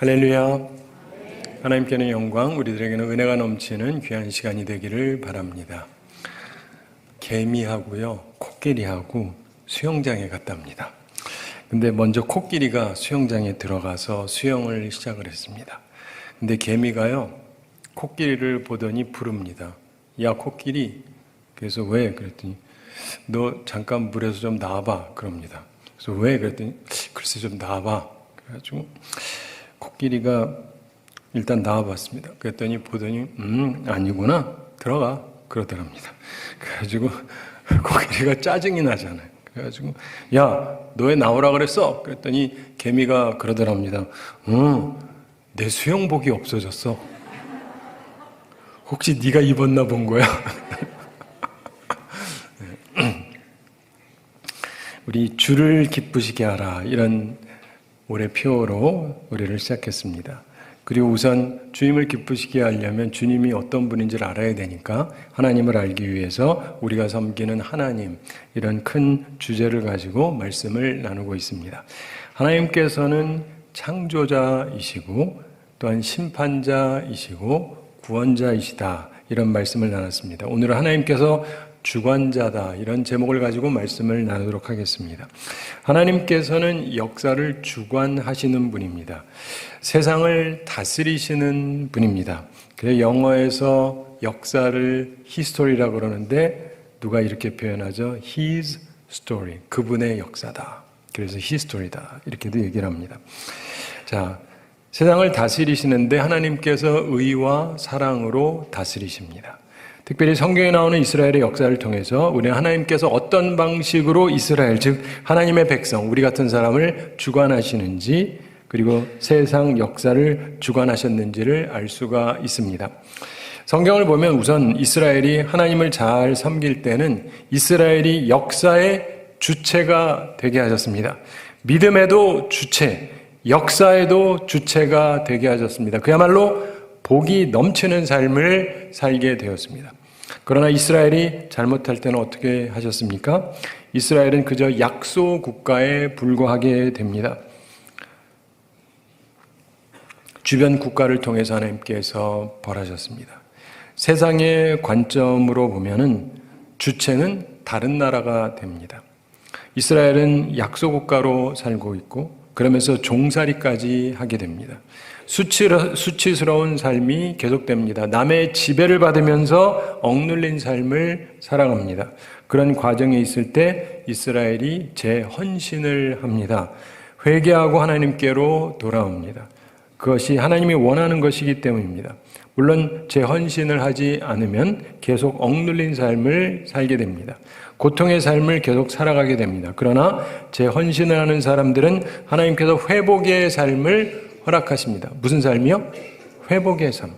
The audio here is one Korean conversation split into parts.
할렐루야. 하나님께는 영광, 우리들에게는 은혜가 넘치는 귀한 시간이 되기를 바랍니다. 개미하고요, 코끼리하고 수영장에 갔답니다. 근데 먼저 코끼리가 수영장에 들어가서 수영을 시작을 했습니다. 근데 개미가요, 코끼리를 보더니 부릅니다. 야, 코끼리. 그래서 왜? 그랬더니 너 잠깐 물에서 좀 나와봐. 그럽니다. 그래서 왜? 그랬더니 글쎄 좀 나와봐. 그래가지고 코끼리가 일단 나와봤습니다. 그랬더니 보더니 아니구나, 들어가, 그러더랍니다. 그래가지고 코끼리가 짜증이 나잖아요. 그래가지고 야, 너 왜 나오라 그랬어? 그랬더니 개미가 그러더랍니다. 내 수영복이 없어졌어. 혹시 네가 입었나 본 거야? 우리 주를 기쁘시게 하라, 이런 올해 표어로 올해를 시작했습니다. 그리고 우선 주님을 기쁘시게 하려면 주님이 어떤 분인지를 알아야 되니까 하나님을 알기 위해서 우리가 섬기는 하나님, 이런 큰 주제를 가지고 말씀을 나누고 있습니다. 하나님께서는 창조자이시고 또한 심판자이시고 구원자이시다, 이런 말씀을 나눴습니다. 오늘은 하나님께서 주관자다, 이런 제목을 가지고 말씀을 나누도록 하겠습니다. 하나님께서는 역사를 주관하시는 분입니다. 세상을 다스리시는 분입니다. 그래서 영어에서 역사를 history라고 그러는데 누가 이렇게 표현하죠? His story, 그분의 역사다. 그래서 history다, 이렇게도 얘기를 합니다. 자, 세상을 다스리시는데 하나님께서 의와 사랑으로 다스리십니다. 특별히 성경에 나오는 이스라엘의 역사를 통해서 우리는 하나님께서 어떤 방식으로 이스라엘, 즉 하나님의 백성, 우리 같은 사람을 주관하시는지, 그리고 세상 역사를 주관하셨는지를 알 수가 있습니다. 성경을 보면 우선 이스라엘이 하나님을 잘 섬길 때는 이스라엘이 역사의 주체가 되게 하셨습니다. 믿음에도 주체, 역사에도 주체가 되게 하셨습니다. 그야말로 복이 넘치는 삶을 살게 되었습니다. 그러나 이스라엘이 잘못할 때는 어떻게 하셨습니까? 이스라엘은 그저 약소 국가에 불과하게 됩니다. 주변 국가를 통해서 하나님께서 벌하셨습니다. 세상의 관점으로 보면은 주체는 다른 나라가 됩니다. 이스라엘은 약소 국가로 살고 있고 그러면서 종살이까지 하게 됩니다. 수치스러운 삶이 계속됩니다. 남의 지배를 받으면서 억눌린 삶을 살아갑니다. 그런 과정에 있을 때 이스라엘이 재헌신을 합니다. 회개하고 하나님께로 돌아옵니다. 그것이 하나님이 원하는 것이기 때문입니다. 물론 재헌신을 하지 않으면 계속 억눌린 삶을 살게 됩니다. 고통의 삶을 계속 살아가게 됩니다. 그러나 재헌신을 하는 사람들은 하나님께서 회복의 삶을 허락하십니다. 무슨 삶이요? 회복의 삶.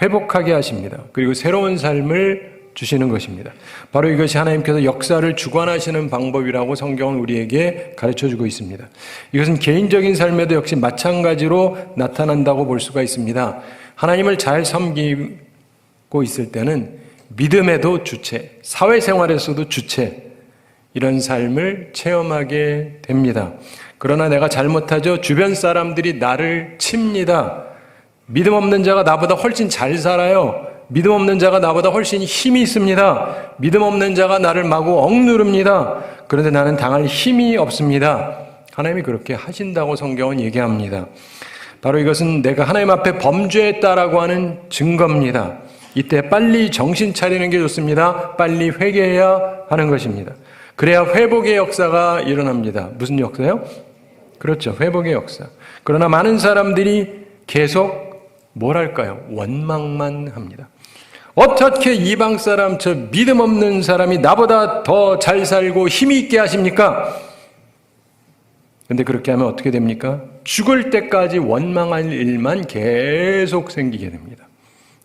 회복하게 하십니다. 그리고 새로운 삶을 주시는 것입니다. 바로 이것이 하나님께서 역사를 주관하시는 방법이라고 성경은 우리에게 가르쳐주고 있습니다. 이것은 개인적인 삶에도 역시 마찬가지로 나타난다고 볼 수가 있습니다. 하나님을 잘 섬기고 있을 때는 믿음에도 주체, 사회생활에서도 주체, 이런 삶을 체험하게 됩니다. 그러나 내가 잘못하죠. 주변 사람들이 나를 칩니다. 믿음 없는 자가 나보다 훨씬 잘 살아요. 믿음 없는 자가 나보다 훨씬 힘이 있습니다. 믿음 없는 자가 나를 마구 억누릅니다. 그런데 나는 당할 힘이 없습니다. 하나님이 그렇게 하신다고 성경은 얘기합니다. 바로 이것은 내가 하나님 앞에 범죄했다라고 하는 증거입니다. 이때 빨리 정신 차리는 게 좋습니다. 빨리 회개해야 하는 것입니다. 그래야 회복의 역사가 일어납니다. 무슨 역사요? 그렇죠. 회복의 역사. 그러나 많은 사람들이 계속 뭘 할까요? 원망만 합니다. 어떻게 이방 사람, 저 믿음 없는 사람이 나보다 더 잘 살고 힘이 있게 하십니까? 근데 그렇게 하면 어떻게 됩니까? 죽을 때까지 원망할 일만 계속 생기게 됩니다.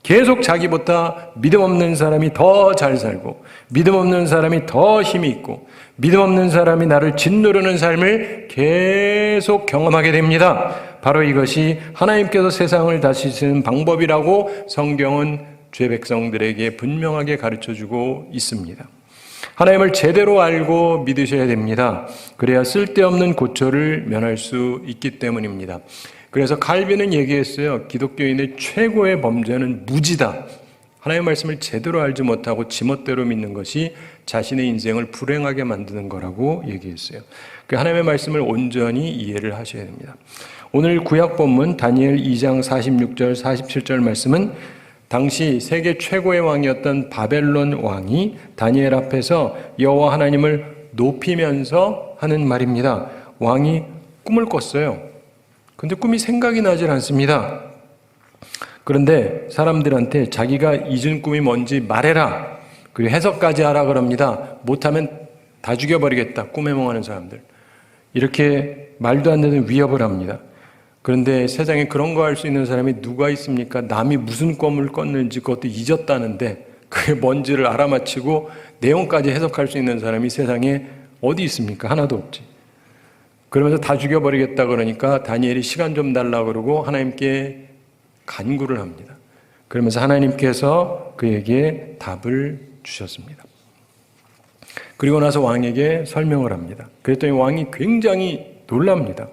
계속 자기보다 믿음 없는 사람이 더 잘 살고 믿음 없는 사람이 더 힘이 있고 믿음 없는 사람이 나를 짓누르는 삶을 계속 경험하게 됩니다. 바로 이것이 하나님께서 세상을 다스리시는 방법이라고 성경은 죄 백성들에게 분명하게 가르쳐주고 있습니다. 하나님을 제대로 알고 믿으셔야 됩니다. 그래야 쓸데없는 고초를 면할 수 있기 때문입니다. 그래서 칼빈은 얘기했어요. 기독교인의 최고의 범죄는 무지다. 하나님의 말씀을 제대로 알지 못하고 지멋대로 믿는 것이 자신의 인생을 불행하게 만드는 거라고 얘기했어요. 그 하나님의 말씀을 온전히 이해를 하셔야 됩니다. 오늘 구약 본문 다니엘 2장 46절 47절 말씀은 당시 세계 최고의 왕이었던 바벨론 왕이 다니엘 앞에서 여호와 하나님을 높이면서 하는 말입니다. 왕이 꿈을 꿨어요. 근데 꿈이 생각이 나질 않습니다. 그런데 사람들한테 자기가 잊은 꿈이 뭔지 말해라. 그리고 해석까지 하라 그럽니다. 못하면 다 죽여버리겠다. 꿈에 몽하는 사람들. 이렇게 말도 안 되는 위협을 합니다. 그런데 세상에 그런 거 할 수 있는 사람이 누가 있습니까? 남이 무슨 꿈을 꿨는지 그것도 잊었다는데 그게 뭔지를 알아맞히고 내용까지 해석할 수 있는 사람이 세상에 어디 있습니까? 하나도 없지. 그러면서 다 죽여버리겠다 그러니까 다니엘이 시간 좀 달라 그러고 하나님께 간구를 합니다. 그러면서 하나님께서 그에게 답을 주셨습니다. 그리고 나서 왕에게 설명을 합니다. 그랬더니 왕이 굉장히 놀랍니다.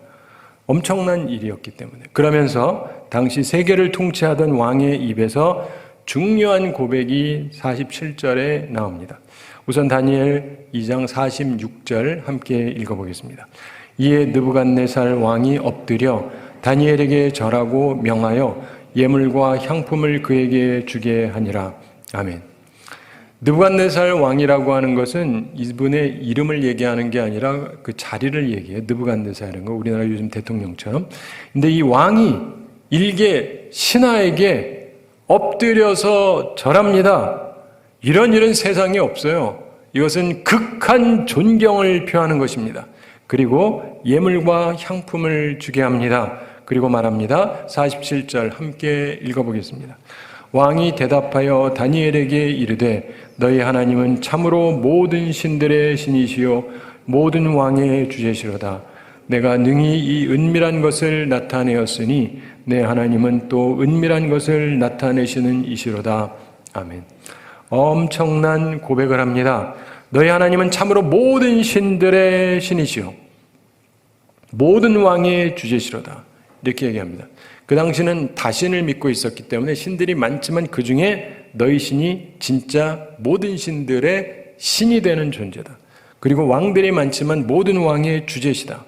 엄청난 일이었기 때문에. 그러면서 당시 세계를 통치하던 왕의 입에서 중요한 고백이 47절에 나옵니다. 우선 다니엘 2장 46절 함께 읽어보겠습니다. 이에 느부갓네살 왕이 엎드려 다니엘에게 절하고 명하여 예물과 향품을 그에게 주게 하니라. 아멘. 느부갓네살 왕이라고 하는 것은 이분의 이름을 얘기하는 게 아니라 그 자리를 얘기해요. 느부갓네살이라는 거 우리나라 요즘 대통령처럼. 근데 이 왕이 일개 신하에게 엎드려서 절합니다. 이런 세상에 없어요. 이것은 극한 존경을 표하는 것입니다. 그리고 예물과 향품을 주게 합니다. 그리고 말합니다. 47절 함께 읽어보겠습니다. 왕이 대답하여 다니엘에게 이르되 너희 하나님은 참으로 모든 신들의 신이시요 모든 왕의 주제시로다. 내가 능히 이 은밀한 것을 나타내었으니 내 하나님은 또 은밀한 것을 나타내시는 이시로다. 아멘. 엄청난 고백을 합니다. 너희 하나님은 참으로 모든 신들의 신이시요 모든 왕의 주제시로다. 이렇게 얘기합니다. 그 당시는 다신을 믿고 있었기 때문에 신들이 많지만 그 중에 너희 신이 진짜 모든 신들의 신이 되는 존재다. 그리고 왕들이 많지만 모든 왕의 주제시다.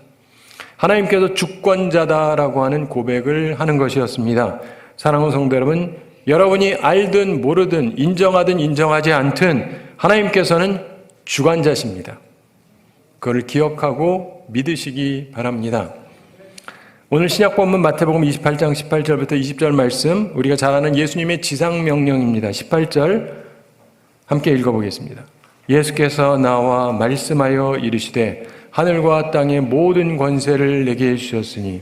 하나님께서 주권자다라고 하는 고백을 하는 것이었습니다. 사랑하는 성도 여러분, 여러분이 알든 모르든 인정하든 인정하지 않든 하나님께서는 주관자십니다. 그걸 기억하고 믿으시기 바랍니다. 오늘 신약 본문 마태복음 28장 18절부터 20절 말씀, 우리가 잘 아는 예수님의 지상명령입니다. 18절 함께 읽어보겠습니다. 예수께서 나와 말씀하여 이르시되 하늘과 땅의 모든 권세를 내게 주셨으니,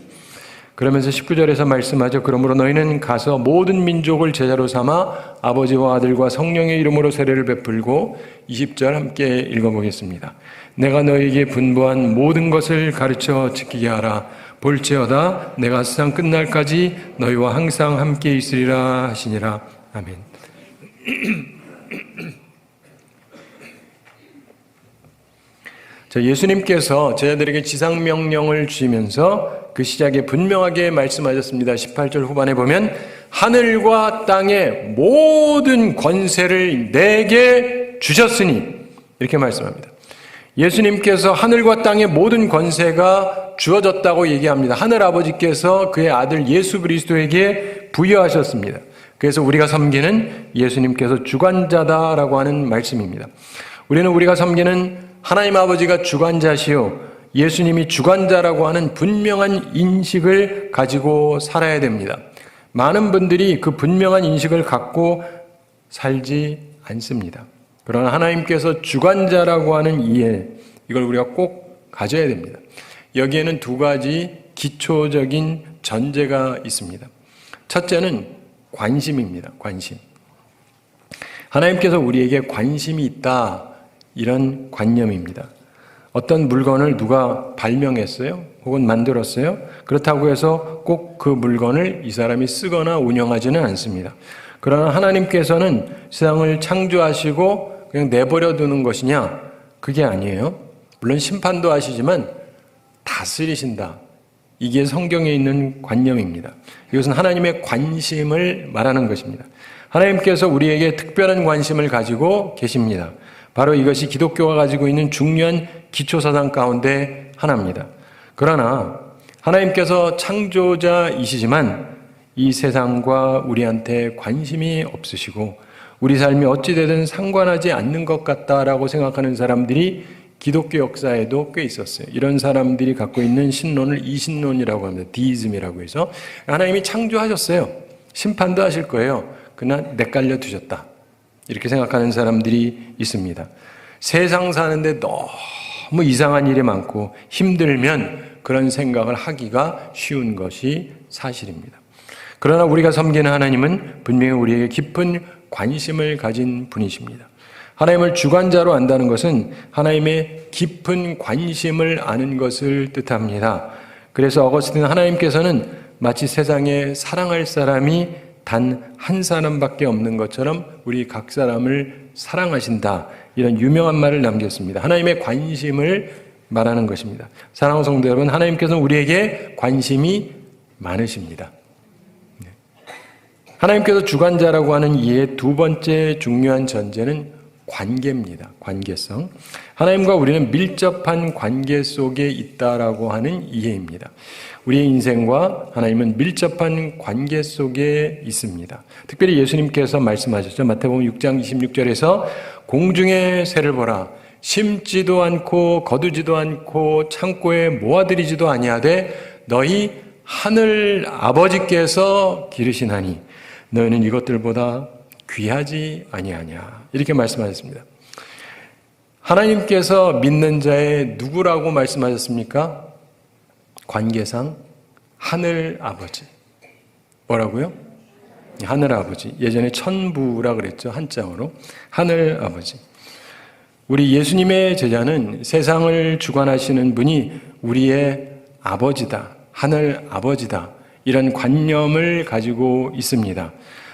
그러면서 19절에서 말씀하죠. 그러므로 너희는 가서 모든 민족을 제자로 삼아 아버지와 아들과 성령의 이름으로 세례를 베풀고, 20절 함께 읽어보겠습니다. 내가 너희에게 분부한 모든 것을 가르쳐 지키게 하라. 볼지어다 내가 세상 끝날까지 너희와 항상 함께 있으리라 하시니라. 아멘. 예수님께서 제자들에게 지상명령을 주시면서 그 시작에 분명하게 말씀하셨습니다. 18절 후반에 보면 하늘과 땅의 모든 권세를 내게 주셨으니, 이렇게 말씀합니다. 예수님께서 하늘과 땅의 모든 권세가 주어졌다고 얘기합니다. 하늘 아버지께서 그의 아들 예수 그리스도에게 부여하셨습니다. 그래서 우리가 섬기는 예수님께서 주관자다라고 하는 말씀입니다. 우리가 섬기는 하나님 아버지가 주관자시요 예수님이 주관자라고 하는 분명한 인식을 가지고 살아야 됩니다. 많은 분들이 그 분명한 인식을 갖고 살지 않습니다. 그러나 하나님께서 주관자라고 하는 이해, 이걸 우리가 꼭 가져야 됩니다. 여기에는 두 가지 기초적인 전제가 있습니다. 첫째는 관심입니다. 관심. 하나님께서 우리에게 관심이 있다, 이런 관념입니다. 어떤 물건을 누가 발명했어요? 혹은 만들었어요? 그렇다고 해서 꼭 그 물건을 이 사람이 쓰거나 운영하지는 않습니다. 그러나 하나님께서는 세상을 창조하시고 그냥 내버려 두는 것이냐? 그게 아니에요. 물론 심판도 하시지만 다스리신다, 이게 성경에 있는 관념입니다. 이것은 하나님의 관심을 말하는 것입니다. 하나님께서 우리에게 특별한 관심을 가지고 계십니다. 바로 이것이 기독교가 가지고 있는 중요한 기초사상 가운데 하나입니다. 그러나 하나님께서 창조자이시지만 이 세상과 우리한테 관심이 없으시고 우리 삶이 어찌되든 상관하지 않는 것 같다라고 생각하는 사람들이 기독교 역사에도 꽤 있었어요. 이런 사람들이 갖고 있는 신론을 이신론이라고 합니다. 디이즘이라고 해서 하나님이 창조하셨어요. 심판도 하실 거예요. 그러나 내깔려 두셨다. 이렇게 생각하는 사람들이 있습니다. 세상 사는데 너무 이상한 일이 많고 힘들면 그런 생각을 하기가 쉬운 것이 사실입니다. 그러나 우리가 섬기는 하나님은 분명히 우리에게 깊은 관심을 가진 분이십니다. 하나님을 주관자로 안다는 것은 하나님의 깊은 관심을 아는 것을 뜻합니다. 그래서 어거스틴은 하나님께서는 마치 세상에 사랑할 사람이 단 한 사람밖에 없는 것처럼 우리 각 사람을 사랑하신다. 이런 유명한 말을 남겼습니다. 하나님의 관심을 말하는 것입니다. 사랑하는 성도 여러분, 하나님께서는 우리에게 관심이 많으십니다. 하나님께서 주관자라고 하는 이의 두 번째 중요한 전제는 관계입니다. 관계성. 하나님과 우리는 밀접한 관계 속에 있다라고 하는 이해입니다. 우리의 인생과 하나님은 밀접한 관계 속에 있습니다. 특별히 예수님께서 말씀하셨죠. 마태복음 6장 26절에서 공중의 새를 보라. 심지도 않고 거두지도 않고 창고에 모아들이지도 아니하되 너희 하늘 아버지께서 기르시나니 너희는 이것들보다 귀하지 아니하냐. 이렇게 말씀하셨습니다. 하나님께서 믿는 자의 누구라고 말씀하셨습니까? 관계상 하늘 아버지. 뭐라고요? 하늘 아버지. 예전에 천부라 그랬죠. 한자어로. 하늘 아버지. 우리 예수님의 제자는 세상을 주관하시는 분이 우리의 아버지다. 하늘 아버지다. 이런 관념을 가지고 있습니다.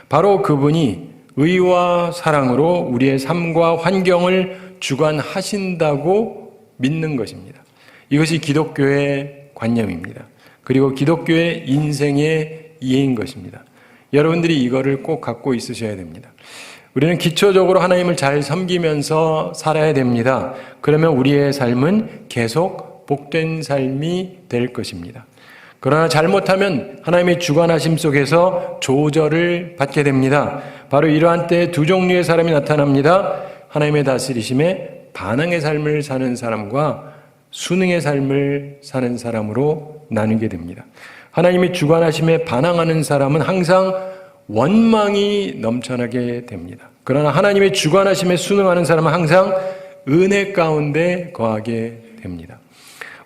바로 그분이 의와 사랑으로 우리의 삶과 환경을 주관하신다고 믿는 것입니다. 이것이 기독교의 관념입니다. 그리고 기독교의 인생의 이해인 것입니다. 여러분들이 이거를 꼭 갖고 있으셔야 됩니다. 우리는 기초적으로 하나님을 잘 섬기면서 살아야 됩니다. 그러면 우리의 삶은 계속 복된 삶이 될 것입니다. 그러나 잘못하면 하나님의 주관하심 속에서 조절을 받게 됩니다. 바로 이러한 때에 두 종류의 사람이 나타납니다. 하나님의 다스리심에 반항의 삶을 사는 사람과 순응의 삶을 사는 사람으로 나누게 됩니다. 하나님의 주관하심에 반항하는 사람은 항상 원망이 넘쳐나게 됩니다. 그러나 하나님의 주관하심에 순응하는 사람은 항상 은혜 가운데 거하게 됩니다.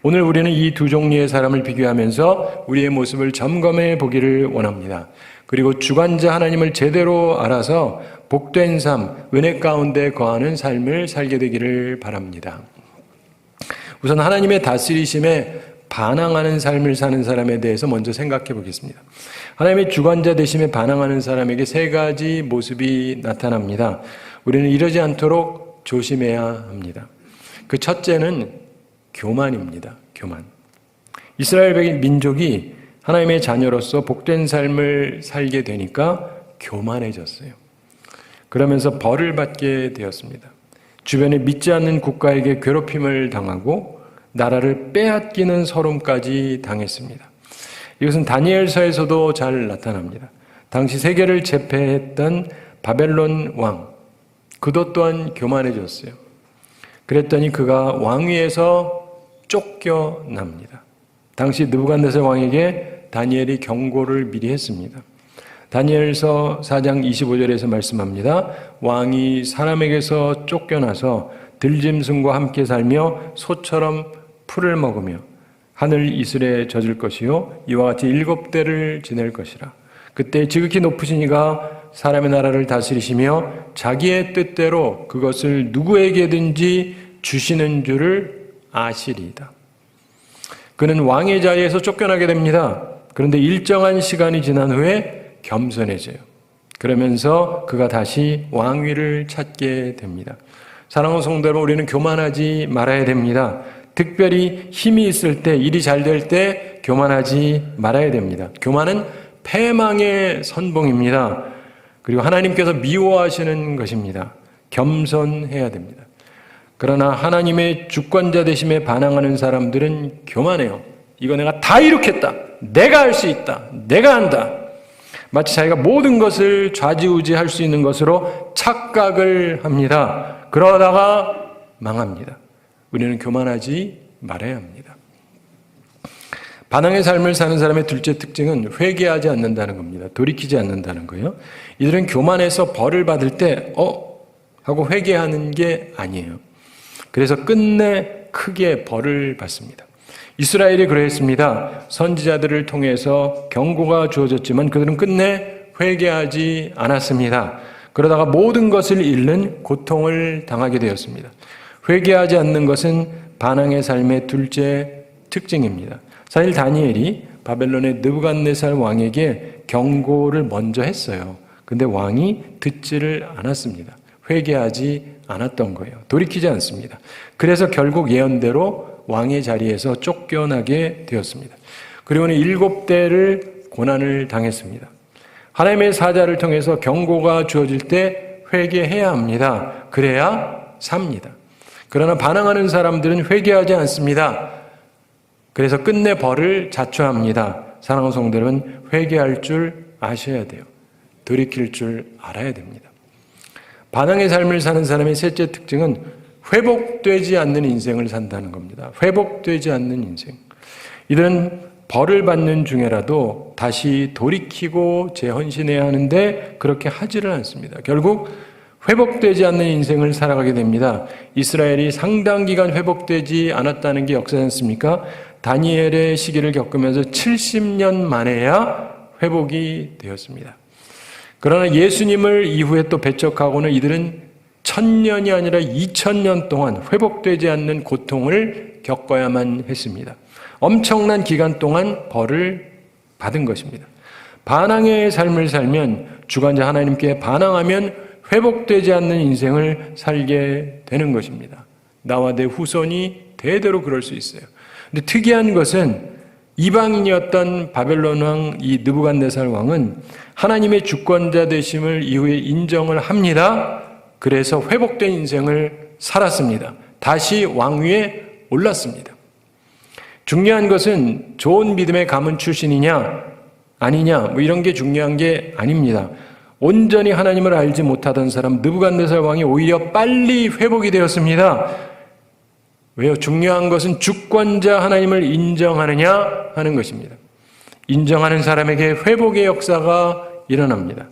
오늘 우리는 이 두 종류의 사람을 비교하면서 우리의 모습을 점검해 보기를 원합니다. 그리고 주관자 하나님을 제대로 알아서 복된 삶, 은혜 가운데 거하는 삶을 살게 되기를 바랍니다. 우선 하나님의 다스리심에 반항하는 삶을 사는 사람에 대해서 먼저 생각해 보겠습니다. 하나님의 주관자 되심에 반항하는 사람에게 세 가지 모습이 나타납니다. 우리는 이러지 않도록 조심해야 합니다. 그 첫째는 교만입니다. 교만. 이스라엘 민족이 하나님의 자녀로서 복된 삶을 살게 되니까 교만해졌어요. 그러면서 벌을 받게 되었습니다. 주변에 믿지 않는 국가에게 괴롭힘을 당하고 나라를 빼앗기는 서름까지 당했습니다. 이것은 다니엘서에서도 잘 나타납니다. 당시 세계를 제패했던 바벨론 왕, 그도 또한 교만해졌어요. 그랬더니 그가 왕위에서 쫓겨납니다. 당시 느부갓네살 왕에게 다니엘이 경고를 미리 했습니다. 다니엘서 4장 25절에서 말씀합니다. 왕이 사람에게서 쫓겨나서 들짐승과 함께 살며 소처럼 풀을 먹으며 하늘 이슬에 젖을 것이요 이와 같이 7대를 지낼 것이라. 그때 지극히 높으신 이가 사람의 나라를 다스리시며 자기의 뜻대로 그것을 누구에게든지 주시는 줄을 아시리이다. 그는 왕의 자리에서 쫓겨나게 됩니다. 그런데 일정한 시간이 지난 후에 겸손해져요. 그러면서 그가 다시 왕위를 찾게 됩니다. 사랑하는 성도 여러분, 우리는 교만하지 말아야 됩니다. 특별히 힘이 있을 때, 일이 잘 될 때 교만하지 말아야 됩니다. 교만은 패망의 선봉입니다. 그리고 하나님께서 미워하시는 것입니다. 겸손해야 됩니다. 그러나 하나님의 주권자 되심에 반항하는 사람들은 교만해요. 이거 내가 다 이룩했다. 내가 할 수 있다. 내가 한다. 마치 자기가 모든 것을 좌지우지할 수 있는 것으로 착각을 합니다. 그러다가 망합니다. 우리는 교만하지 말아야 합니다. 반항의 삶을 사는 사람의 둘째 특징은 회개하지 않는다는 겁니다. 돌이키지 않는다는 거예요. 이들은 교만해서 벌을 받을 때 하고 회개하는 게 아니에요. 그래서 끝내 크게 벌을 받습니다. 이스라엘이 그랬습니다. 선지자들을 통해서 경고가 주어졌지만 그들은 끝내 회개하지 않았습니다. 그러다가 모든 것을 잃는 고통을 당하게 되었습니다. 회개하지 않는 것은 반항의 삶의 둘째 특징입니다. 사실 다니엘이 바벨론의 느부갓네살 왕에게 경고를 먼저 했어요. 근데 왕이 듣지를 않았습니다. 회개하지 않았던 거예요. 돌이키지 않습니다. 그래서 결국 예언대로 왕의 자리에서 쫓겨나게 되었습니다. 그리고는 7대를 고난을 당했습니다. 하나님의 사자를 통해서 경고가 주어질 때 회개해야 합니다. 그래야 삽니다. 그러나 반항하는 사람들은 회개하지 않습니다. 그래서 끝내 벌을 자초합니다. 사랑하는 성도들은 회개할 줄 아셔야 돼요. 돌이킬 줄 알아야 됩니다. 반항의 삶을 사는 사람의 셋째 특징은 회복되지 않는 인생을 산다는 겁니다. 회복되지 않는 인생. 이들은 벌을 받는 중에라도 다시 돌이키고 재헌신해야 하는데 그렇게 하지를 않습니다. 결국 회복되지 않는 인생을 살아가게 됩니다. 이스라엘이 상당 기간 회복되지 않았다는 게 역사지 않습니까? 다니엘의 시기를 겪으면서 70년 만에야 회복이 되었습니다. 그러나 예수님을 이후에 또 배척하고는 이들은 1000년이 아니라 2000년 동안 회복되지 않는 고통을 겪어야만 했습니다. 엄청난 기간 동안 벌을 받은 것입니다. 반항의 삶을 살면, 주관자 하나님께 반항하면 회복되지 않는 인생을 살게 되는 것입니다. 나와 내 후손이 대대로 그럴 수 있어요. 근데 특이한 것은 이방인이었던 바벨론 왕 이 느부갓네살 왕은 하나님의 주권자 되심을 이후에 인정을 합니다. 그래서 회복된 인생을 살았습니다. 다시 왕위에 올랐습니다. 중요한 것은 좋은 믿음의 가문 출신이냐 아니냐 이런 게 중요한 게 아닙니다. 온전히 하나님을 알지 못하던 사람 느부갓네살 왕이 오히려 빨리 회복이 되었습니다. 왜요? 중요한 것은 주권자 하나님을 인정하느냐 하는 것입니다. 인정하는 사람에게 회복의 역사가 일어납니다.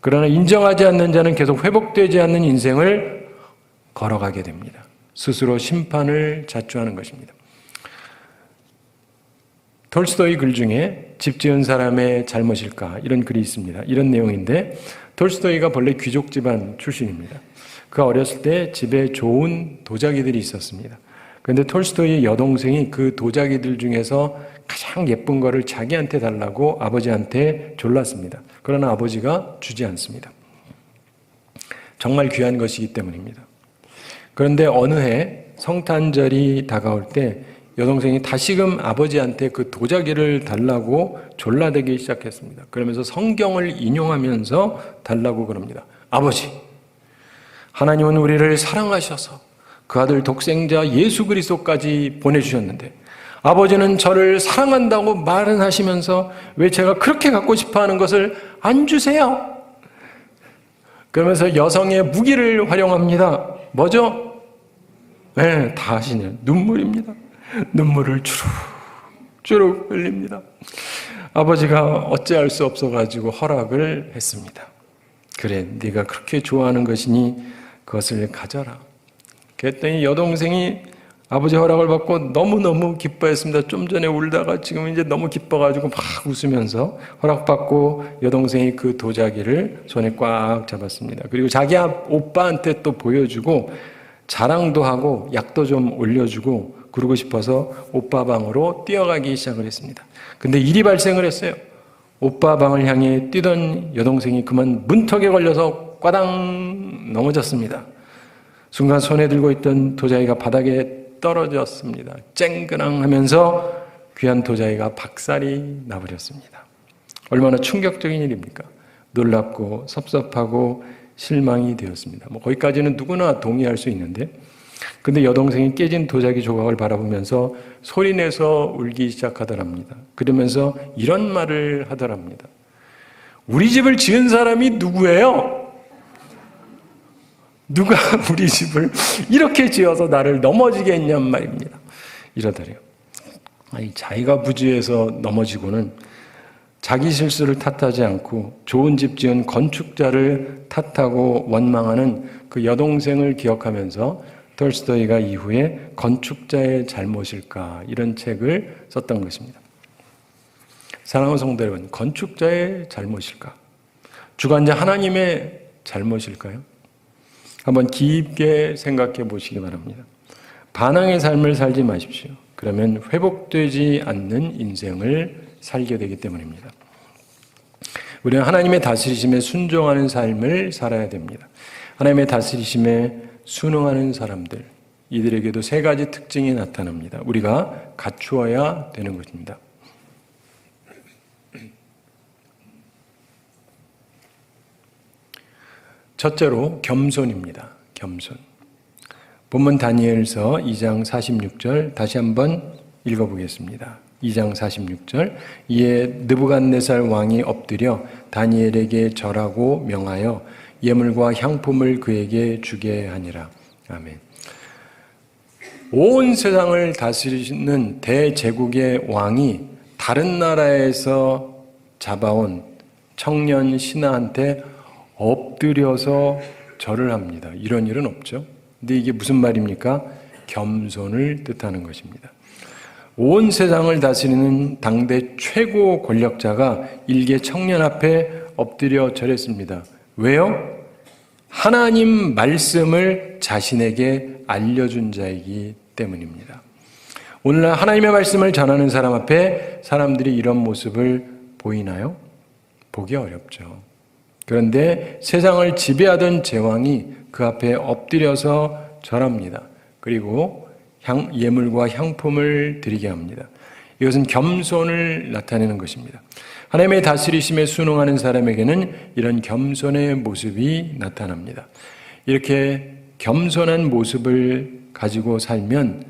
그러나 인정하지 않는 자는 계속 회복되지 않는 인생을 걸어가게 됩니다. 스스로 심판을 자초하는 것입니다. 톨스토이 글 중에 집 지은 사람의 잘못일까 이런 글이 있습니다. 이런 내용인데 톨스토이가 본래 귀족 집안 출신입니다. 그가 어렸을 때 집에 좋은 도자기들이 있었습니다. 그런데 톨스토이의 여동생이 그 도자기들 중에서 가장 예쁜 거를 자기한테 달라고 아버지한테 졸랐습니다. 그러나 아버지가 주지 않습니다. 정말 귀한 것이기 때문입니다. 그런데 어느 해 성탄절이 다가올 때 여동생이 다시금 아버지한테 그 도자기를 달라고 졸라대기 시작했습니다. 그러면서 성경을 인용하면서 달라고 그럽니다. 아버지, 하나님은 우리를 사랑하셔서 그 아들 독생자 예수 그리스도까지 보내주셨는데 아버지는 저를 사랑한다고 말은 하시면서 왜 제가 그렇게 갖고 싶어하는 것을 안 주세요? 그러면서 여성의 무기를 활용합니다. 뭐죠? 네, 다 아시네요. 눈물입니다. 눈물을 주룩주룩 흘립니다. 아버지가 어찌할 수 없어가지고 허락을 했습니다. 그래, 네가 그렇게 좋아하는 것이니 그것을 가져라. 그랬더니 여동생이 아버지 허락을 받고 너무너무 기뻐했습니다. 좀 전에 울다가 지금 이제 너무 기뻐가지고 막 웃으면서 허락받고 여동생이 그 도자기를 손에 꽉 잡았습니다. 그리고 자기 오빠한테 또 보여주고 자랑도 하고 약도 좀 올려주고 그러고 싶어서 오빠 방으로 뛰어가기 시작을 했습니다. 근데 일이 발생을 했어요. 오빠 방을 향해 뛰던 여동생이 그만 문턱에 걸려서 꽈당 넘어졌습니다. 순간 손에 들고 있던 도자기가 바닥에 떨어졌습니다. 쨍그랑 하면서 귀한 도자기가 박살이 나버렸습니다. 얼마나 충격적인 일입니까? 놀랍고 섭섭하고 실망이 되었습니다. 거기까지는 누구나 동의할 수 있는데, 근데 여동생이 깨진 도자기 조각을 바라보면서 소리내서 울기 시작하더랍니다. 그러면서 이런 말을 하더랍니다. 우리 집을 지은 사람이 누구예요? 누가 우리 집을 이렇게 지어서 나를 넘어지게 했냔 말입니다. 이러더래요. 아니, 자기가 부주의해서 넘어지고는 자기 실수를 탓하지 않고 좋은 집 지은 건축자를 탓하고 원망하는 그 여동생을 기억하면서 톨스토이가 이후에 건축자의 잘못일까 이런 책을 썼던 것입니다. 사랑하는 성도 여러분, 건축자의 잘못일까? 주관자 하나님의 잘못일까요? 한번 깊게 생각해 보시기 바랍니다. 반항의 삶을 살지 마십시오. 그러면 회복되지 않는 인생을 살게 되기 때문입니다. 우리는 하나님의 다스리심에 순종하는 삶을 살아야 됩니다. 하나님의 다스리심에 순응하는 사람들, 이들에게도 세 가지 특징이 나타납니다. 우리가 갖추어야 되는 것입니다. 첫째로 겸손입니다. 겸손. 본문 다니엘서 2장 46절 다시 한번 읽어보겠습니다. 2장 46절 이에 느부갓네살 왕이 엎드려 다니엘에게 절하고 명하여 예물과 향품을 그에게 주게 하니라. 아멘. 온 세상을 다스리는 대제국의 왕이 다른 나라에서 잡아온 청년 신하한테 엎드려서 절을 합니다. 이런 일은 없죠. 근데 이게 무슨 말입니까? 겸손을 뜻하는 것입니다. 온 세상을 다스리는 당대 최고 권력자가 일개 청년 앞에 엎드려 절했습니다. 왜요? 하나님 말씀을 자신에게 알려준 자이기 때문입니다. 오늘날 하나님의 말씀을 전하는 사람 앞에 사람들이 이런 모습을 보이나요? 보기 어렵죠. 그런데 세상을 지배하던 제왕이 그 앞에 엎드려서 절합니다. 그리고 예물과 향품을 드리게 합니다. 이것은 겸손을 나타내는 것입니다. 하나님의 다스리심에 순응하는 사람에게는 이런 겸손의 모습이 나타납니다. 이렇게 겸손한 모습을 가지고 살면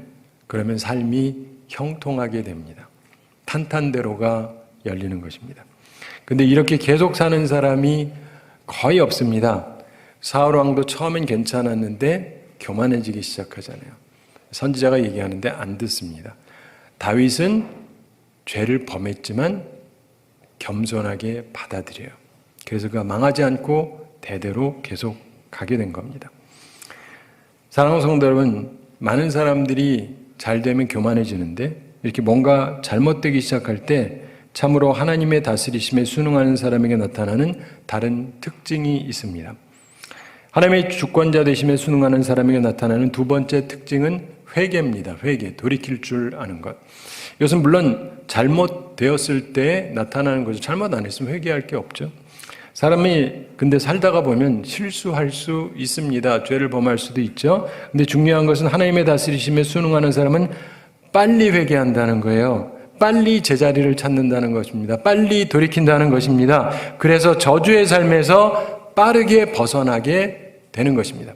그러면 삶이 형통하게 됩니다. 탄탄대로가 열리는 것입니다. 근데 이렇게 계속 사는 사람이 거의 없습니다. 사울 왕도 처음엔 괜찮았는데 교만해지기 시작하잖아요. 선지자가 얘기하는데 안 듣습니다. 다윗은 죄를 범했지만 겸손하게 받아들여요. 그래서 그가 망하지 않고 대대로 계속 가게 된 겁니다. 사랑하는 성도 여러분, 많은 사람들이 잘 되면 교만해지는데 이렇게 뭔가 잘못되기 시작할 때 참으로 하나님의 다스리심에 순응하는 사람에게 나타나는 다른 특징이 있습니다. 하나님의 주권자 되심에 순응하는 사람에게 나타나는 두 번째 특징은 회개입니다. 회개, 돌이킬 줄 아는 것. 이것은 물론 잘못되었을 때 나타나는 거죠. 잘못 안 했으면 회개할 게 없죠. 사람이 근데 살다가 보면 실수할 수 있습니다. 죄를 범할 수도 있죠. 근데 중요한 것은 하나님의 다스리심에 순응하는 사람은 빨리 회개한다는 거예요. 빨리 제자리를 찾는다는 것입니다. 빨리 돌이킨다는 것입니다. 그래서 저주의 삶에서 빠르게 벗어나게 되는 것입니다.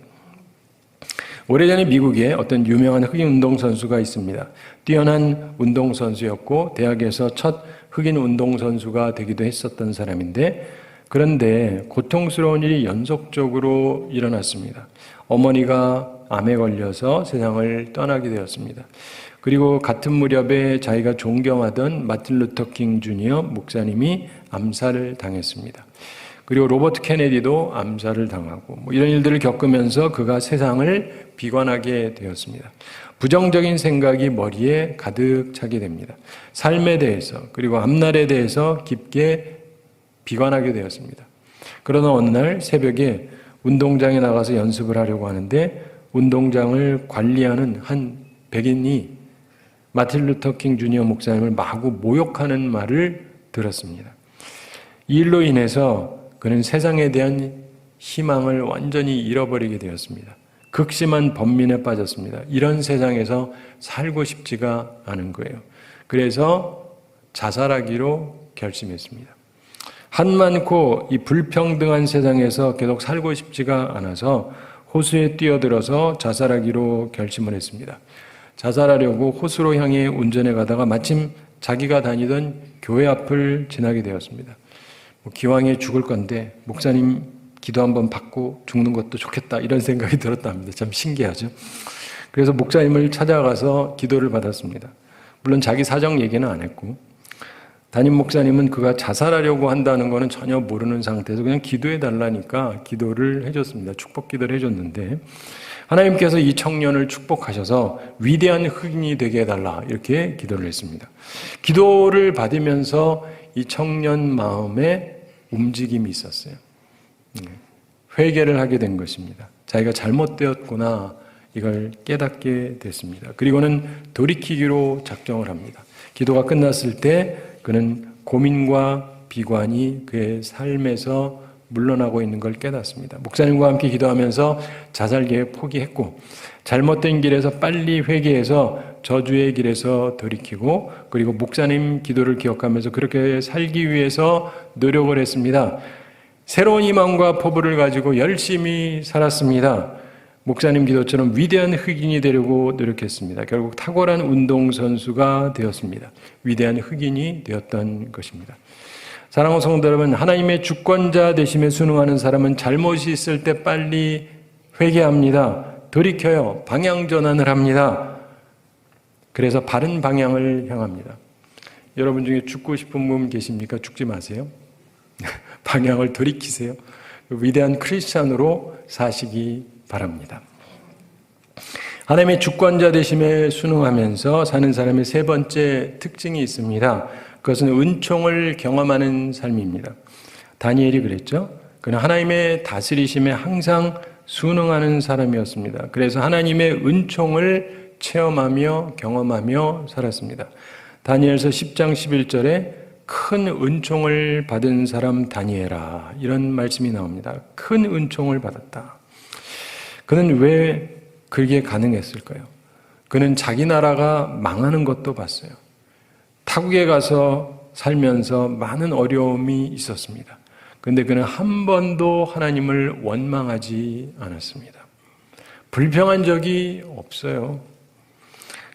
오래전에 미국에 어떤 유명한 흑인 운동선수가 있습니다. 뛰어난 운동선수였고 대학에서 첫 흑인 운동선수가 되기도 했었던 사람인데, 그런데 고통스러운 일이 연속적으로 일어났습니다. 어머니가 암에 걸려서 세상을 떠나게 되었습니다. 그리고 같은 무렵에 자기가 존경하던 마틴 루터 킹 주니어 목사님이 암살을 당했습니다. 그리고 로버트 케네디도 암살을 당하고 이런 일들을 겪으면서 그가 세상을 비관하게 되었습니다. 부정적인 생각이 머리에 가득 차게 됩니다. 삶에 대해서 그리고 앞날에 대해서 깊게 비관하게 되었습니다. 그러나 어느 날 새벽에 운동장에 나가서 연습을 하려고 하는데 운동장을 관리하는 한 백인이 마틴 루터 킹 주니어 목사님을 마구 모욕하는 말을 들었습니다. 이 일로 인해서 그는 세상에 대한 희망을 완전히 잃어버리게 되었습니다. 극심한 번민에 빠졌습니다. 이런 세상에서 살고 싶지가 않은 거예요. 그래서 자살하기로 결심했습니다. 한많고 이 불평등한 세상에서 계속 살고 싶지가 않아서 호수에 뛰어들어서 자살하기로 결심을 했습니다. 자살하려고 호수로 향해 운전해 가다가 마침 자기가 다니던 교회 앞을 지나게 되었습니다. 기왕에 죽을 건데 목사님 기도 한번 받고 죽는 것도 좋겠다 이런 생각이 들었답니다. 참 신기하죠. 그래서 목사님을 찾아가서 기도를 받았습니다. 물론 자기 사정 얘기는 안 했고 담임 목사님은 그가 자살하려고 한다는 것은 전혀 모르는 상태에서 그냥 기도해 달라니까 기도를 해줬습니다. 축복 기도를 해줬는데 하나님께서 이 청년을 축복하셔서 위대한 흑인이 되게 해달라 이렇게 기도를 했습니다. 기도를 받으면서 이 청년 마음에 움직임이 있었어요. 회개를 하게 된 것입니다. 자기가 잘못되었구나 이걸 깨닫게 됐습니다. 그리고는 돌이키기로 작정을 합니다. 기도가 끝났을 때 그는 고민과 비관이 그의 삶에서 물러나고 있는 걸 깨닫습니다. 목사님과 함께 기도하면서 자살 계획 포기했고 잘못된 길에서 빨리 회개해서 저주의 길에서 돌이키고 그리고 목사님 기도를 기억하면서 그렇게 살기 위해서 노력을 했습니다. 새로운 희망과 포부를 가지고 열심히 살았습니다. 목사님 기도처럼 위대한 흑인이 되려고 노력했습니다. 결국 탁월한 운동선수가 되었습니다. 위대한 흑인이 되었던 것입니다. 사랑하는 성도 여러분, 하나님의 주권자 되심에 순응하는 사람은 잘못이 있을 때 빨리 회개합니다. 돌이켜요. 방향 전환을 합니다. 그래서 바른 방향을 향합니다. 여러분 중에 죽고 싶은 분 계십니까? 죽지 마세요. 방향을 돌이키세요. 위대한 크리스찬으로 사시기 바랍니다. 하나님의 주권자 되심에 순응하면서 사는 사람의 세 번째 특징이 있습니다. 그것은 은총을 경험하는 삶입니다. 다니엘이 그랬죠. 그는 하나님의 다스리심에 항상 순응하는 사람이었습니다. 그래서 하나님의 은총을 체험하며 경험하며 살았습니다. 다니엘서 10장 11절에 큰 은총을 받은 사람 다니엘아 이런 말씀이 나옵니다. 큰 은총을 받았다. 그는 왜 그게 가능했을까요? 그는 자기 나라가 망하는 것도 봤어요. 타국에 가서 살면서 많은 어려움이 있었습니다. 그런데 그는 한 번도 하나님을 원망하지 않았습니다. 불평한 적이 없어요.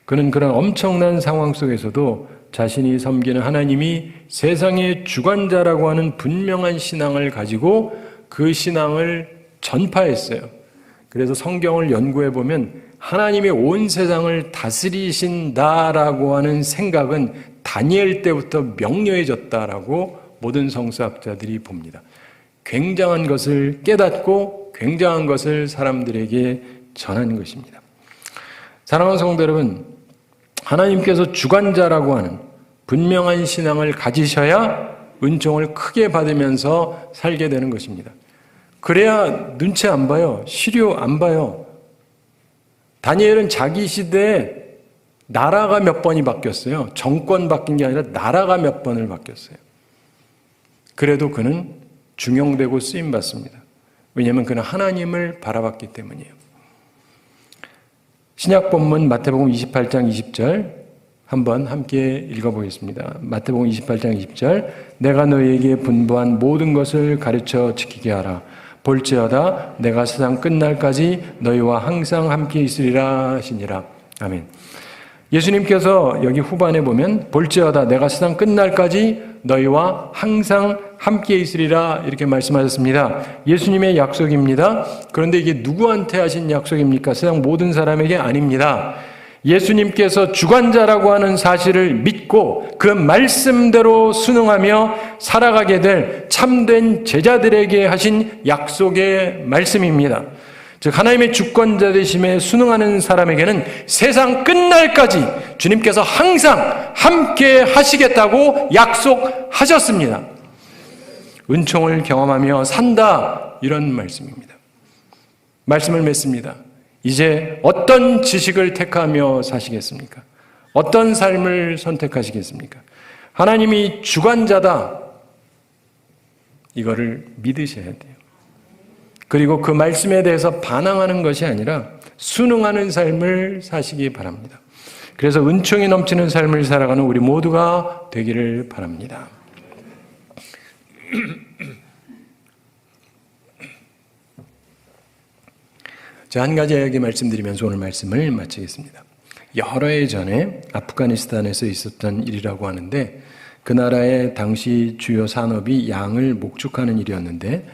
그는 그런 엄청난 상황 속에서도 자신이 섬기는 하나님이 세상의 주관자라고 하는 분명한 신앙을 가지고 그 신앙을 전파했어요. 그래서 성경을 연구해 보면 하나님이 온 세상을 다스리신다라고 하는 생각은 다니엘 때부터 명료해졌다라고 모든 성서학자들이 봅니다. 굉장한 것을 깨닫고 굉장한 것을 사람들에게 전한 것입니다. 사랑하는 성도 여러분, 하나님께서 주관자라고 하는 분명한 신앙을 가지셔야 은총을 크게 받으면서 살게 되는 것입니다. 그래야 눈치 안 봐요. 시류 안 봐요. 다니엘은 자기 시대에 나라가 몇 번이 바뀌었어요. 정권 바뀐 게 아니라 나라가 몇 번을 바뀌었어요. 그래도 그는 중용되고 쓰임받습니다. 왜냐하면 그는 하나님을 바라봤기 때문이에요. 신약 본문 마태복음 28장 20절 한번 함께 읽어보겠습니다. 마태복음 28장 20절 내가 너희에게 분부한 모든 것을 가르쳐 지키게 하라. 볼지어다 내가 세상 끝날까지 너희와 항상 함께 있으리라 하시니라. 아멘. 예수님께서 여기 후반에 보면 볼지어다 내가 세상 끝날까지 너희와 항상 함께 있으리라 이렇게 말씀하셨습니다. 예수님의 약속입니다. 그런데 이게 누구한테 하신 약속입니까? 세상 모든 사람에게 아닙니다. 예수님께서 주관자라고 하는 사실을 믿고 그 말씀대로 순응하며 살아가게 될 참된 제자들에게 하신 약속의 말씀입니다. 즉 하나님의 주권자 되심에 순응하는 사람에게는 세상 끝날까지 주님께서 항상 함께 하시겠다고 약속하셨습니다. 은총을 경험하며 산다 이런 말씀입니다. 말씀을 맺습니다. 이제 어떤 지식을 택하며 사시겠습니까? 어떤 삶을 선택하시겠습니까? 하나님이 주관자다. 이거를 믿으셔야 돼요. 그리고 그 말씀에 대해서 반항하는 것이 아니라 순응하는 삶을 사시기 바랍니다. 그래서 은총이 넘치는 삶을 살아가는 우리 모두가 되기를 바랍니다. 자, 한 가지 이야기 말씀드리면서 오늘 말씀을 마치겠습니다. 여러 해 전에 아프가니스탄에서 있었던 일이라고 하는데, 그 나라의 당시 주요 산업이 양을 목축하는 일이었는데,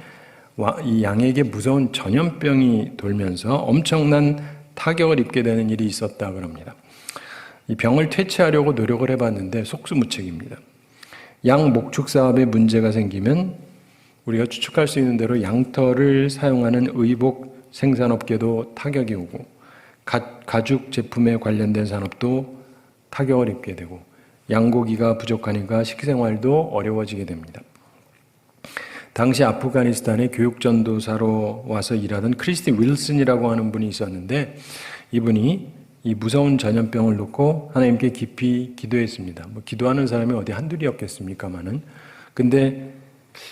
이 양에게 무서운 전염병이 돌면서 엄청난 타격을 입게 되는 일이 있었다고 합니다. 이 병을 퇴치하려고 노력을 해봤는데 속수무책입니다. 양 목축 사업에 문제가 생기면 우리가 추측할 수 있는 대로 양털을 사용하는 의복 생산업계도 타격이 오고, 가죽 제품에 관련된 산업도 타격을 입게 되고, 양고기가 부족하니까 식생활도 어려워지게 됩니다. 당시 아프가니스탄의 교육전도사로 와서 일하던 크리스티 윌슨이라고 하는 분이 있었는데, 이분이 이 무서운 전염병을 놓고 하나님께 깊이 기도했습니다. 기도하는 사람이 어디 한둘이었겠습니까마는. 근데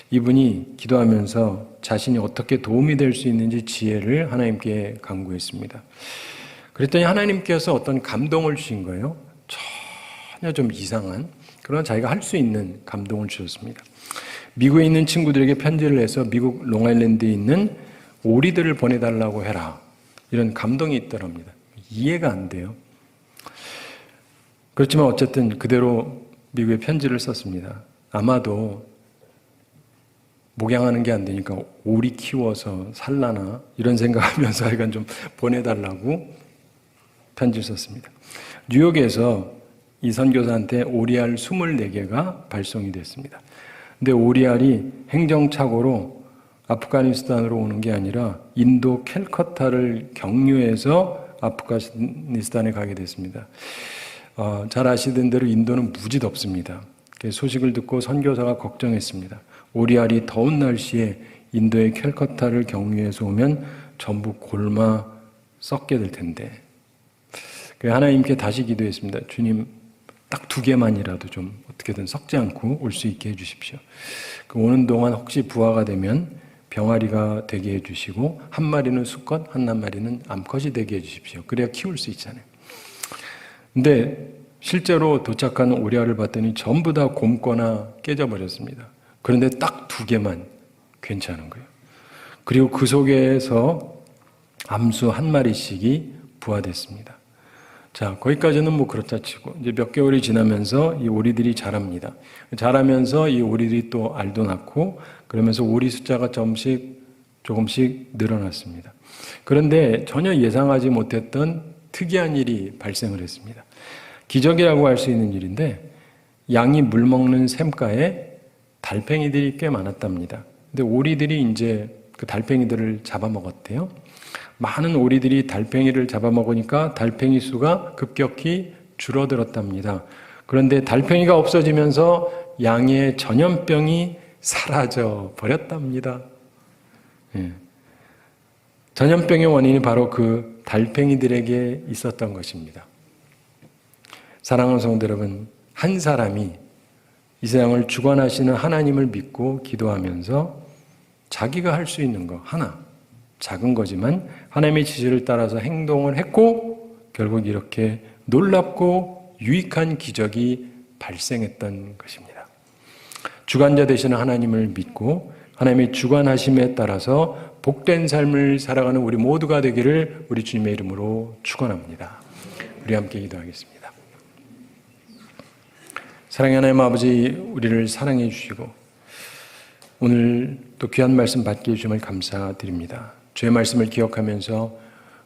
이분이 기도하면서 자신이 어떻게 도움이 될 수 있는지 지혜를 하나님께 간구했습니다. 그랬더니 하나님께서 어떤 감동을 주신 거예요. 전혀 좀 이상한, 그러나 자기가 할 수 있는 감동을 주셨습니다. 미국에 있는 친구들에게 편지를 해서 미국 롱아일랜드에 있는 오리들을 보내달라고 해라, 이런 감동이 있더랍니다. 이해가 안 돼요. 그렇지만 어쨌든 그대로 미국에 편지를 썼습니다. 아마도 목양하는 게 안 되니까 오리 키워서 살라나 이런 생각하면서 하여간 좀 보내달라고 편지를 썼습니다. 뉴욕에서 이 선교사한테 오리알 24개가 발송이 됐습니다. 근데 오리알이 행정착오로 아프가니스탄으로 오는 게 아니라 인도 캘커타를 경유해서 아프가니스탄에 가게 됐습니다. 잘 아시던 대로 인도는 무지 덥습니다. 소식을 듣고 선교사가 걱정했습니다. 오리알이 더운 날씨에 인도의 캘커타를 경유해서 오면 전부 곪아 썩게 될 텐데, 하나님께 다시 기도했습니다. 주님, 딱 2개만이라도 좀 어떻게든 썩지 않고 올 수 있게 해주십시오. 오는 동안 혹시 부하가 되면 병아리가 되게 해주시고, 한 마리는 수컷, 한 마리는 암컷이 되게 해주십시오. 그래야 키울 수 있잖아요. 근데 실제로 도착한 오리알을 봤더니 전부 다 곪거나 깨져버렸습니다. 그런데 딱 2개만 괜찮은 거예요. 그리고 그 속에서 암수 1마리씩이 부화됐습니다. 자, 거기까지는 그렇다 치고, 이제 몇 개월이 지나면서 이 오리들이 자랍니다. 자라면서 이 오리들이 또 알도 낳고, 그러면서 오리 숫자가 조금씩 늘어났습니다. 그런데 전혀 예상하지 못했던 특이한 일이 발생을 했습니다. 기적이라고 할 수 있는 일인데, 양이 물 먹는 샘가에 달팽이들이 꽤 많았답니다. 근데 오리들이 이제 그 달팽이들을 잡아먹었대요. 많은 오리들이 달팽이를 잡아먹으니까 달팽이 수가 급격히 줄어들었답니다. 그런데 달팽이가 없어지면서 양의 전염병이 사라져 버렸답니다. 예. 전염병의 원인이 바로 그 달팽이들에게 있었던 것입니다. 사랑하는 성도 여러분, 한 사람이 이 세상을 주관하시는 하나님을 믿고 기도하면서 자기가 할 수 있는 거 하나, 작은 거지만 하나님의 지시를 따라서 행동을 했고, 결국 이렇게 놀랍고 유익한 기적이 발생했던 것입니다. 주관자 되시는 하나님을 믿고 하나님의 주관하심에 따라서 복된 삶을 살아가는 우리 모두가 되기를 우리 주님의 이름으로 축원합니다. 우리 함께 기도하겠습니다. 사랑의 하나님 아버지, 우리를 사랑해 주시고 오늘 또 귀한 말씀 받게 해주심을 감사드립니다. 주의 말씀을 기억하면서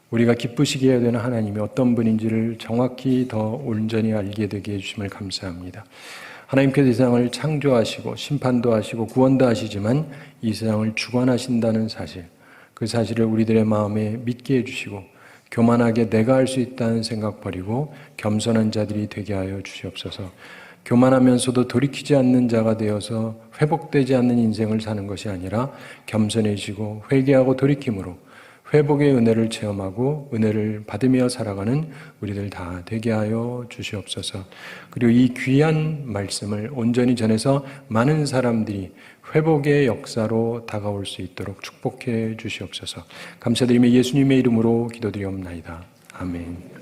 우리가 기쁘시게 해야 되는 하나님이 어떤 분인지를 정확히 더 온전히 알게 되게 해주심을 감사합니다. 하나님께서 이 세상을 창조하시고 심판도 하시고 구원도 하시지만 이 세상을 주관하신다는 사실, 그 사실을 우리들의 마음에 믿게 해주시고 교만하게 내가 할 수 있다는 생각 버리고 겸손한 자들이 되게 하여 주시옵소서. 교만하면서도 돌이키지 않는 자가 되어서 회복되지 않는 인생을 사는 것이 아니라 겸손해지고 회개하고 돌이킴으로 회복의 은혜를 체험하고 은혜를 받으며 살아가는 우리들 다 되게 하여 주시옵소서. 그리고 이 귀한 말씀을 온전히 전해서 많은 사람들이 회복의 역사로 다가올 수 있도록 축복해 주시옵소서. 감사드리며 예수님의 이름으로 기도드리옵나이다. 아멘.